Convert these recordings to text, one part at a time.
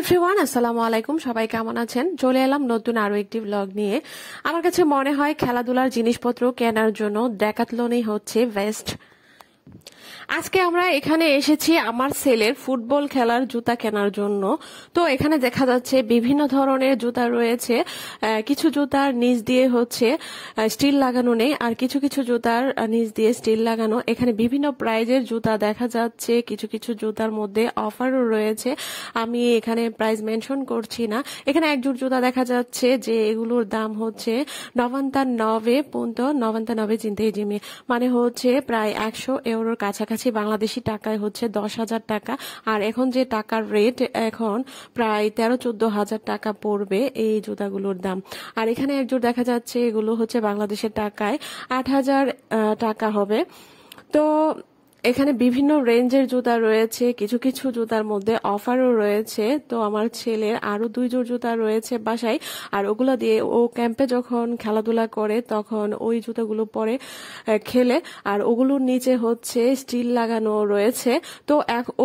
Everyone, আসসালামু আলাইকুম। সবাই কেমন আছেন? চলে এলাম নতুন আরো একটি ব্লগ নিয়ে। আমার কাছে মনে হয় খেলাধুলার জিনিসপত্র কেনার জন্য ডেকাথলনই হচ্ছে বেস্ট। আজকে আমরা এখানে এসেছি আমার ছেলের ফুটবল খেলার জুতা কেনার জন্য। তো এখানে দেখা যাচ্ছে বিভিন্ন ধরনের জুতা রয়েছে। কিছু জুতার নিচ দিয়ে হচ্ছে স্টিল লাগানো নেই, আর কিছু কিছু জুতার নিচ দিয়ে স্টিল লাগানো। এখানে বিভিন্ন প্রাইজের জুতা দেখা যাচ্ছে, কিছু কিছু জুতার মধ্যে অফারও রয়েছে। আমি এখানে প্রাইস মেনশন করছি না। এখানে এক জোড় জুতা দেখা যাচ্ছে যে এগুলোর দাম হচ্ছে 99.99 চিন্তাইজিমি, মানে হচ্ছে প্রায় 100 ইউরোর কাছাকাছি। বাংলাদেশি টাকায় হচ্ছে 10,000 টাকা। আর এখন যে টাকার রেট, এখন প্রায় 13-14 হাজার টাকা পড়বে এই জুতাগুলোর দাম। আর এখানে এক জোড় দেখা যাচ্ছে, এগুলো হচ্ছে বাংলাদেশের টাকায় 8,000 টাকা হবে। তো এখানে বিভিন্ন রেঞ্জের জুতা রয়েছে, কিছু কিছু জুতার মধ্যে অফারও রয়েছে। তো আমার ছেলের আরো 2 জোড় জুতা রয়েছে বাসায়, আর ওগুলো দিয়ে ও ক্যাম্পে যখন খেলাধুলা করে তখন ওই জুতাগুলো পরে খেলে। আর ওগুলোর নিচে হচ্ছে স্টিল লাগানো রয়েছে। তো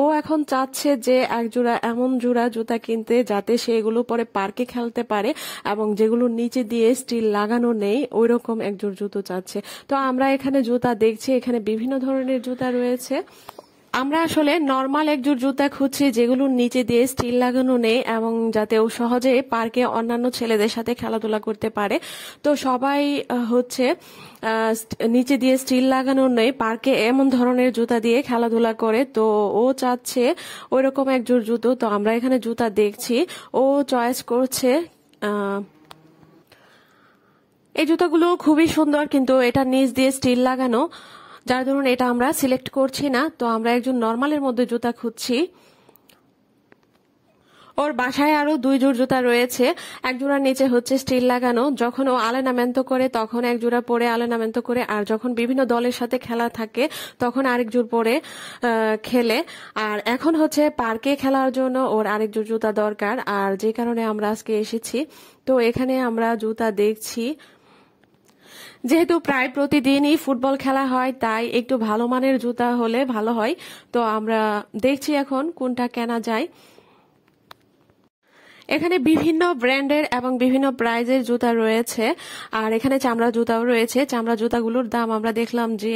ও এখন চাচ্ছে যে এক জোড়া এমন জোড়া জুতা কিনতে যাতে সে এগুলো পরে পার্কে খেলতে পারে, এবং যেগুলোর নিচে দিয়ে স্টিল লাগানো নেই ওই রকম এক জোড় জুতো চাচ্ছে। তো আমরা এখানে জুতা দেখছি, এখানে বিভিন্ন ধরনের জুতা রয়েছে। আমরা আসলে নরমাল এক জোড় জুতা খুঁজছি যেগুলোর নিচে দিয়ে স্টিল লাগানো নেই, এবং যাতে ও সহজে পার্কে অন্যান্য ছেলেদের সাথে খেলাধুলা করতে পারে। তো সবাই হচ্ছে নিচে দিয়ে স্টিল লাগানো নেই, পার্কে এমন ধরনের জুতা দিয়ে খেলাধুলা করে। তো ও চাচ্ছে ওইরকম এক জোড় জুতো। তো আমরা এখানে জুতা দেখছি, ও চয়েস করছে। এই জুতাগুলো খুবই সুন্দর, কিন্তু এটা নিচ দিয়ে স্টিল লাগানো, যার ধরুন এটা আমরা সিলেক্ট করছি না। তো আমরা একজন নরমালের মধ্যে জুতা খুঁজছি। ওর বাসায় আরো 2 জোড় জুতা রয়েছে। এক জোড়ার নিচে হচ্ছে স্টিল লাগানো, যখন ও আলেনামেন্তো করে তখন এক জোড়া পরে আলেনামেন্তো করে, আর যখন বিভিন্ন দলের সাথে খেলা থাকে তখন আরেক জোড় পরে খেলে। আর এখন হচ্ছে পার্কে খেলার জন্য ওর আরেক জোড় জুতা দরকার, আর যে কারণে আমরা আজকে এসেছি। তো এখানে আমরা জুতা দেখছি। যেহেতু প্রায় প্রতিদিনই ফুটবল খেলা হয়, তাই একটু ভালো মানের জুতা হলে ভালো হয়। তো আমরা দেখছি এখন কোনটা কেনা যায়। এখানে বিভিন্ন ব্র্যান্ডের এবং বিভিন্ন প্রাইজের জুতা রয়েছে, আর এখানে চামড়া জুতাও রয়েছে। চামড়া জুতাগুলোর দাম আমরা দেখলাম যে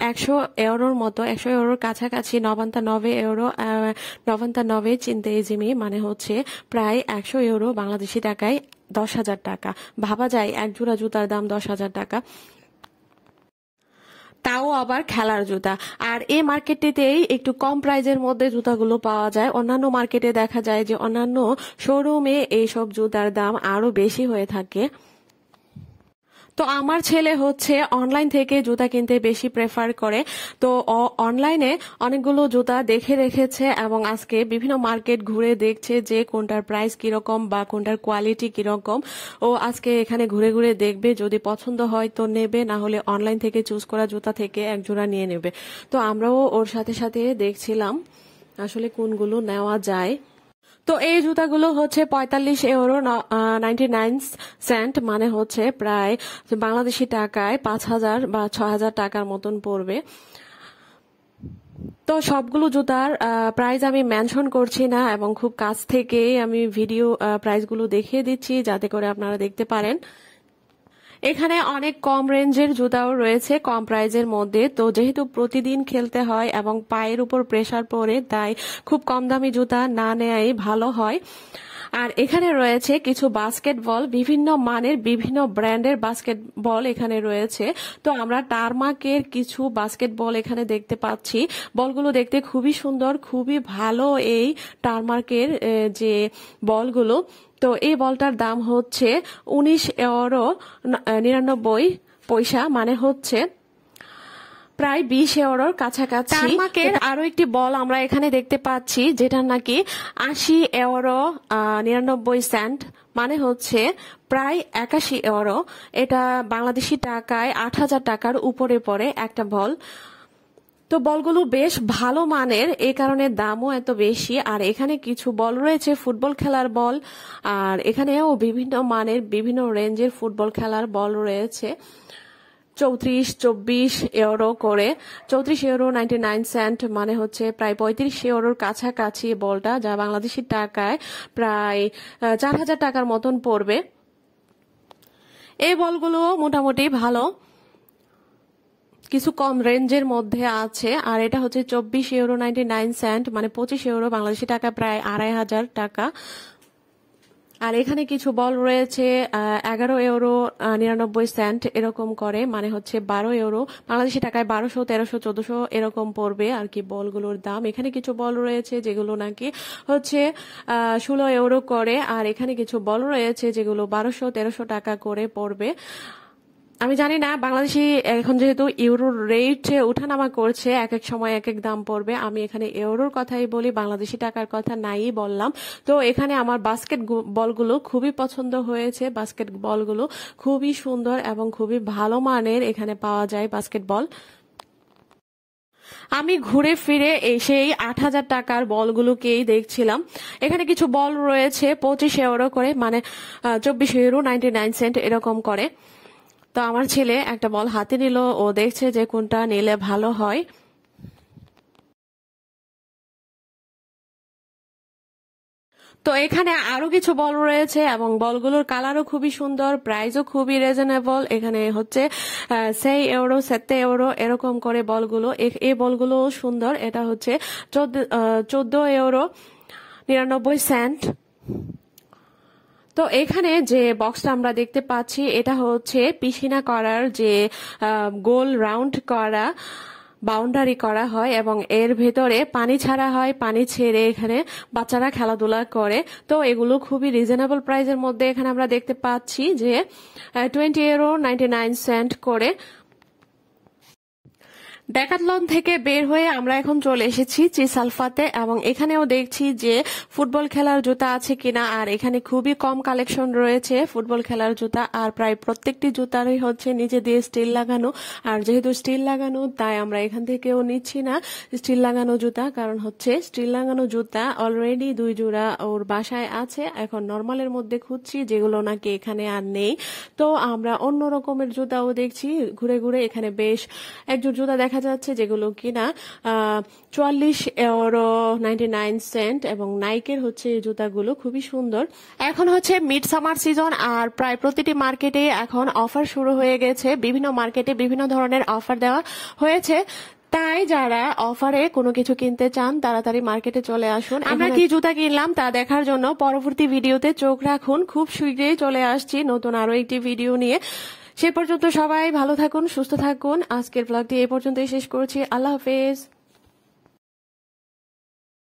100 ইউরোর মতো, 100 ইউরোর কাছাকাছি, 99 ইউরো, 99 চিন্তাইজিমি, মানে হচ্ছে প্রায় 100 ইউরো বাংলাদেশি টাকায় 10,000 টাকা। ভাবা যায় এক জোড়া জুতার দাম 10,000 টাকা, তাও আবার খেলার জুতা। আর এই মার্কেটটিতেই একটু কম প্রাইজের মধ্যে জুতাগুলো পাওয়া যায়। অন্যান্য মার্কেটে দেখা যায় যে অন্যান্য শোরুমে এইসব জুতার দাম আরো বেশি হয়ে থাকে। তো আমার ছেলে হচ্ছে অনলাইন থেকে জুতা কিনতে বেশি প্রেফার করে। তো অনলাইনে অনেকগুলো জুতা দেখে রেখেছে, এবং আজকে বিভিন্ন মার্কেট ঘুরে দেখছে যে কোনটার প্রাইস কিরকম বা কোনটার কোয়ালিটি কিরকম। ও আজকে এখানে ঘুরে ঘুরে দেখবে, যদি পছন্দ হয় তো নেবে, না হলে অনলাইন থেকে চুজ করা জুতা থেকে এক জোড়া নিয়ে নেবে। তো আমরাও ওর সাথে সাথে দেখছিলাম আসলে কোনগুলো নেওয়া যায়। তো এই জুতাগুলো হচ্ছে 45 ইউরো 99 সেন্ট, মানে হচ্ছে প্রায় বাংলাদেশি টাকায় 5,000 বা 6,000 টাকার মতন পড়বে। তো সবগুলো জুতার প্রাইস আমি মেনশন করছি না, এবং খুব কাছ থেকেই আমি ভিডিও প্রাইসগুলো দেখিয়ে দিচ্ছি যাতে করে আপনারা দেখতে পারেন। এখানে অনেক কম রেঞ্জের জুতাও রয়েছে কম প্রাইজের মধ্যে। তো যেহেতু প্রতিদিন খেলতে হয় এবং পায়ের উপর প্রেসার পড়ে, তাই খুব কম দামি জুতা না নেয়াই ভালো হয়। আর এখানে রয়েছে কিছু বাস্কেটবল, বিভিন্ন মানের বিভিন্ন ব্র্যান্ডের বাস্কেটবল এখানে রয়েছে। তো আমরা টারমাকের কিছু বাস্কেটবল এখানে দেখতে পাচ্ছি। বলগুলো দেখতে খুবই সুন্দর, খুবই ভালো এই টারমাকের যে বলগুলো। তো এই বলটার দাম হচ্ছে 19 ইউরো 99 পয়সা, মানে হচ্ছে প্রায় 20 ইউরোর কাছাকাছি। টারমাকের আরো একটি বল আমরা এখানে দেখতে পাচ্ছি, যেটা নাকি 80 ইউরো 99 সেন্ট, মানে হচ্ছে প্রায় 81 ইউরো। এটা বাংলাদেশি টাকায় 8,000 টাকার উপরে পড়ে একটা বল। তো বলগুলো বেশ ভালো মানের, এই কারণে দামও এত বেশি। আর এখানে কিছু বল রয়েছে ফুটবল খেলার বল, আর এখানেও বিভিন্ন মানের বিভিন্ন রেঞ্জের ফুটবল খেলার বল রয়েছে। 34-24 ইউরো করে। 34 ইউরো 99 সেন্ট, মানে হচ্ছে প্রায় 35 ইউরোর কাছাকাছি বলটা, যা বাংলাদেশি টাকায় প্রায় 4000 টাকার মতন পড়বে। এই বলগুলো মোটামুটি ভালো, কিছু কম রেঞ্জের মধ্যে আছে। আর এটা হচ্ছে 24 ইউরো 99 সেন্ট, মানে 25 ইউরো বাংলাদেশি টাকা প্রায় 2500 টাকা। আর এখানে কিছু বল রয়েছে 11 ইউরো 99 সেন্ট এরকম করে, মানে হচ্ছে 12 ইউরো বাংলাদেশি টাকায় 1200, 1300, 1400 এরকম পড়বে আর কি বলগুলোর দাম। এখানে কিছু বল রয়েছে যেগুলো নাকি হচ্ছে 16 ইউরো করে, আর এখানে কিছু বল রয়েছে যেগুলো 1200, 1300 টাকা করে পড়বে। আমি জানি না, বাংলাদেশি এখন যেহেতু ইউরোর রেট উঠানামা করছে, এক এক সময় এক এক দাম পড়বে। আমি এখানে ইউরোর কথাই বলি, বাংলাদেশি টাকার কথা নাই বললাম। তো এখানে আমার বাস্কেট বলগুলো খুবই পছন্দ হয়েছে। বাস্কেট বলগুলো খুবই সুন্দর এবং খুবই ভালো মানের এখানে পাওয়া যায় বাস্কেট বল। আমি ঘুরে ফিরে সেই 8000 টাকার বলগুলোকেই দেখছিলাম। এখানে কিছু বল রয়েছে 25 ইউরো করে, মানে 24 ইউরো 99 সেন্ট এরকম করে। তো আমার ছেলে একটা বল হাতে নিল, ও দেখছে যে কোনটা নিলে ভালো হয়। তো এখানে আরো কিছু বল রয়েছে এবং বলগুলোর কালারও খুবই সুন্দর, প্রাইসও খুবই রিজনেবল। এখানে হচ্ছে 6 ইউরো 7 ইউরো এরকম করে বলগুলো। এই বলগুলো সুন্দর। এটা হচ্ছে 14 ইউরো 99 সেন্ট। তো এখানে যে বক্সটা আমরা দেখতে পাচ্ছি, এটা হচ্ছে পিসিনা করার যে গোল রাউন্ড করা বাউন্ডারি করা হয় এবং এর ভেতরে পানি ছাড়া হয়। পানি ছেড়ে এখানে বাচ্চারা খেলাধুলা করে। তো এগুলো খুবই রিজনেবল প্রাইসের মধ্যে এখানে আমরা দেখতে পাচ্ছি যে 20 ইউরো 99 সেন্ট করে। ডেকাথলন থেকে বের হয়ে আমরা এখন চলে এসেছি চিসালফাতে, এবং এখানেও দেখছি যে ফুটবল খেলার জুতা আছে কিনা। আর এখানে খুবই কম কালেকশন রয়েছে ফুটবল খেলার জুতা, আর প্রায় প্রত্যেকটি জুতারই হচ্ছে নিচে দিয়ে স্টিল লাগানো। আর যেহেতু স্টিল লাগানো, তাই আমরা এখান থেকেও নিচ্ছি না স্টিল লাগানো জুতা, কারণ হচ্ছে স্টিল লাগানো জুতা অলরেডি 2 জোড়া ওর বাসায় আছে। এখন নর্মালের মধ্যে খুঁজছি যেগুলো নাকি এখানে আর নেই। তো আমরা অন্য রকমের জুতাও দেখছি ঘুরে ঘুরে। এখানে বেশ একজোড় জুতা দেখা যাচ্ছে যেগুলো কিনা 44 ইউরো 99 সেন্ট, এবং নাইকের হচ্ছে এই জুতাগুলো খুবই সুন্দর। এখন হচ্ছে মিড সামার সিজন, আর প্রায় প্রতিটি মার্কেটে এখন অফার শুরু হয়ে গেছে। বিভিন্ন মার্কেটে বিভিন্ন ধরনের অফার দেওয়া হয়েছে। তাই যারা অফারে কোনো কিছু কিনতে চান তাড়াতাড়ি মার্কেটে চলে আসুন। আমরা কি জুতা কিনলাম তা দেখার জন্য পরবর্তী ভিডিওতে চোখ রাখুন। খুব শীঘ্রই চলে আসছি নতুন আরো একটি ভিডিও নিয়ে। সে পর্যন্ত সবাই ভালো থাকুন, সুস্থ থাকুন। আজকের ব্লগটি এই পর্যন্তই শেষ করছি। আল্লাহ হাফেজ।